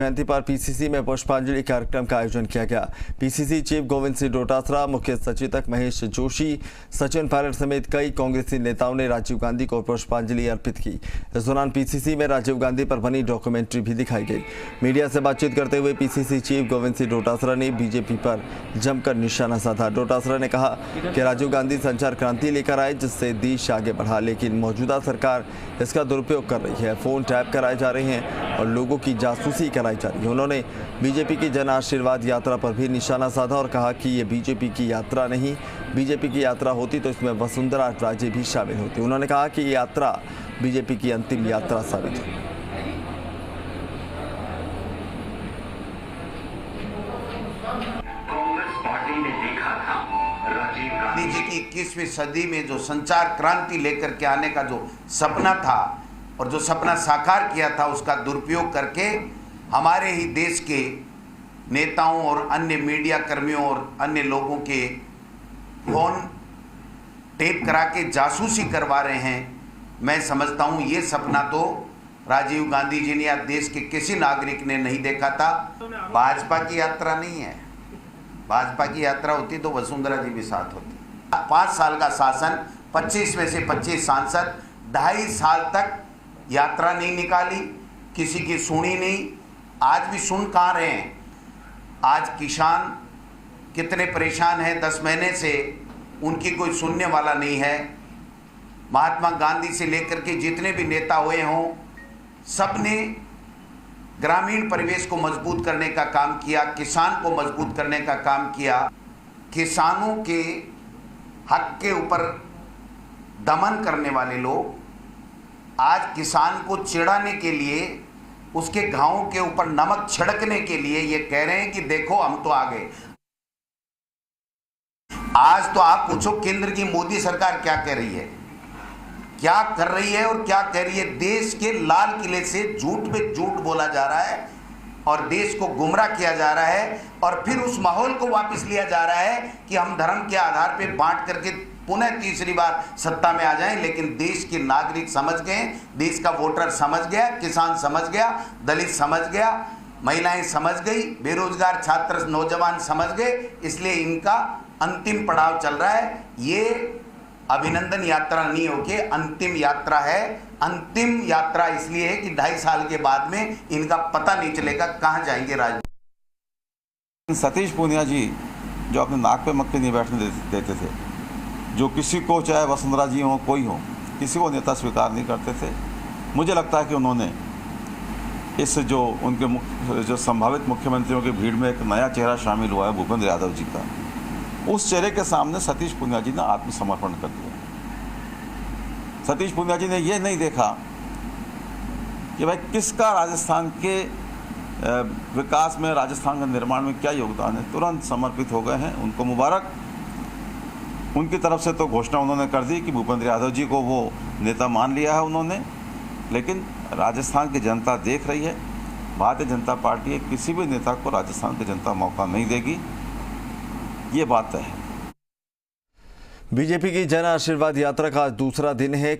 जयंती पर पीसीसी में पुष्पांजलि कार्यक्रम का आयोजन किया गया। पीसीसी चीफ गोविंद सिंह डोटासरा, मुख्य सचेतक महेश जोशी, सचिन पायलट समेत कई कांग्रेसी नेताओं ने राजीव गांधी को पुष्पांजलि अर्पित की। इस दौरान पीसीसी में राजीव गांधी पर बनी डॉक्यूमेंट्री भी दिखाई गई। मीडिया से बातचीत करते हुए पीसीसी चीफ गोविंद सिंह डोटासरा ने बीजेपी पर जमकर निशाना साधा। डोटासरा ने कहा कि राजीव गांधी संचार क्रांति लेकर आए, जिससे देश आगे बढ़ा, लेकिन मौजूदा सरकार इसका दुरुपयोग कर रही है। फोन टैप कराए जा रहे हैं और लोगों की जासूसी कराई जा रही है। उन्होंने बीजेपी की जन आशीर्वाद यात्रा पर भी निशाना साधा और कहा कि ये बीजेपी की यात्रा नहीं, बीजेपी की यात्रा होती तो इसमें वसुंधरा राजे भी शामिल होती। उन्होंने कहा कि ये यात्रा बीजेपी की अंतिम यात्रा साबित हुई। गांधी जी की 21वीं सदी में जो संचार क्रांति लेकर के आने का जो सपना था और जो सपना साकार किया था, उसका दुरुपयोग करके हमारे ही देश के नेताओं और अन्य मीडिया कर्मियों और अन्य लोगों के फोन टेप करा के जासूसी करवा रहे हैं। मैं समझता हूं ये सपना तो राजीव गांधी जी ने या देश के किसी नागरिक ने नहीं देखा था। भाजपा की यात्रा नहीं है। भाजपा की यात्रा होती तो वसुंधरा जी भी साथ होती। 5 साल का शासन, 25 में से 25 सांसद, 2.5 साल तक यात्रा नहीं निकाली, किसी की सुनी नहीं। आज भी सुन कहाँ रहे हैं? आज किसान कितने परेशान हैं, 10 महीने से उनकी कोई सुनने वाला नहीं है। महात्मा गांधी से लेकर के जितने भी नेता हुए हों, सब ने ग्रामीण परिवेश को मजबूत करने का काम किया, किसान को मजबूत करने का काम किया। किसानों के हक के ऊपर दमन करने वाले लोग आज किसान को चिढ़ाने के लिए, उसके घावों के ऊपर नमक छिड़कने के लिए ये कह रहे हैं कि देखो हम तो आ गए। आज तो आप पूछो केंद्र की मोदी सरकार क्या कह रही है, क्या कर रही है और क्या कह रही है। देश के लाल किले से झूठ पे झूठ बोला जा रहा है और देश को गुमराह किया जा रहा है और फिर उस माहौल को वापस लिया जा रहा है कि हम धर्म के आधार पे बांट करके पुनः तीसरी बार सत्ता में आ जाएं। लेकिन देश के नागरिक समझ गए, देश का वोटर समझ गया, किसान समझ गया, दलित समझ गया, महिलाएं समझ गई, बेरोजगार छात्र नौजवान समझ गए। इसलिए इनका अंतिम पड़ाव चल रहा है। ये अभिनंदन यात्रा नहीं होके अंतिम यात्रा है। अंतिम यात्रा इसलिए है कि 2.5 साल के बाद में इनका पता नहीं चलेगा कहां जाएंगे राज। सतीश पूनिया जी जो अपने नाक पे मक्खी नहीं बैठने देते थे, जो किसी को, चाहे वसुंधरा जी हो कोई हो, किसी को नेता स्वीकार नहीं करते थे। मुझे लगता है कि उन्होंने इस जो उनके जो संभावित मुख्यमंत्रियों की भीड़ में एक नया चेहरा शामिल हुआ है भूपेंद्र यादव जी का, उस चेहरे के सामने सतीश पूनिया जी ने आत्मसमर्पण कर दिया। सतीश पूनिया जी ने यह नहीं देखा कि भाई किसका राजस्थान के विकास में, राजस्थान के निर्माण में क्या योगदान है, तुरंत समर्पित हो गए हैं। उनको मुबारक। उनकी तरफ से तो घोषणा उन्होंने कर दी कि भूपेंद्र यादव जी को वो नेता मान लिया है उन्होंने, लेकिन राजस्थान की जनता देख रही है। भारतीय जनता पार्टी किसी भी नेता को राजस्थान की जनता मौका नहीं देगी, ये बात है। बीजेपी की जन आशीर्वाद यात्रा का आज दूसरा दिन है।